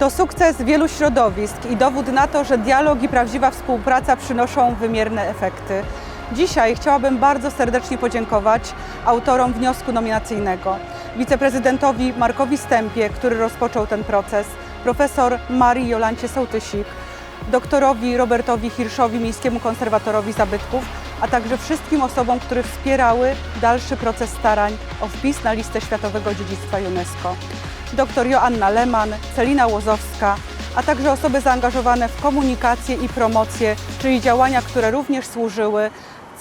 To sukces wielu środowisk i dowód na to, że dialog i prawdziwa współpraca przynoszą wymierne efekty. Dzisiaj chciałabym bardzo serdecznie podziękować autorom wniosku nominacyjnego, wiceprezydentowi Markowi Stępie, który rozpoczął ten proces, profesor Marii Jolancie Sołtysik, doktorowi Robertowi Hirszowi, Miejskiemu Konserwatorowi Zabytków, a także wszystkim osobom, które wspierały dalszy proces starań o wpis na listę Światowego Dziedzictwa UNESCO. Dr Joanna Lehmann, Celina Łozowska, a także osoby zaangażowane w komunikację i promocję, czyli działania, które również służyły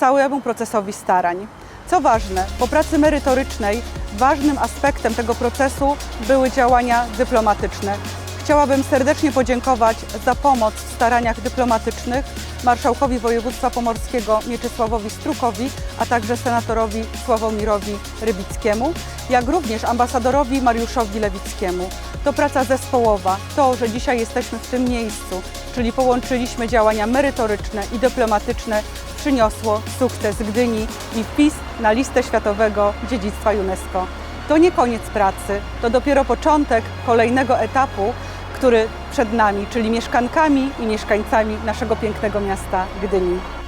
całemu procesowi starań. Co ważne, po pracy merytorycznej ważnym aspektem tego procesu były działania dyplomatyczne. Chciałabym serdecznie podziękować za pomoc w staraniach dyplomatycznych marszałkowi województwa pomorskiego Mieczysławowi Strukowi, a także senatorowi Sławomirowi Rybickiemu, jak również ambasadorowi Mariuszowi Lewickiemu. To praca zespołowa. To, że dzisiaj jesteśmy w tym miejscu, czyli połączyliśmy działania merytoryczne i dyplomatyczne, przyniosło sukces Gdyni i wpis na listę Światowego Dziedzictwa UNESCO. To nie koniec pracy, to dopiero początek kolejnego etapu, który przed nami, czyli mieszkankami i mieszkańcami naszego pięknego miasta Gdyni.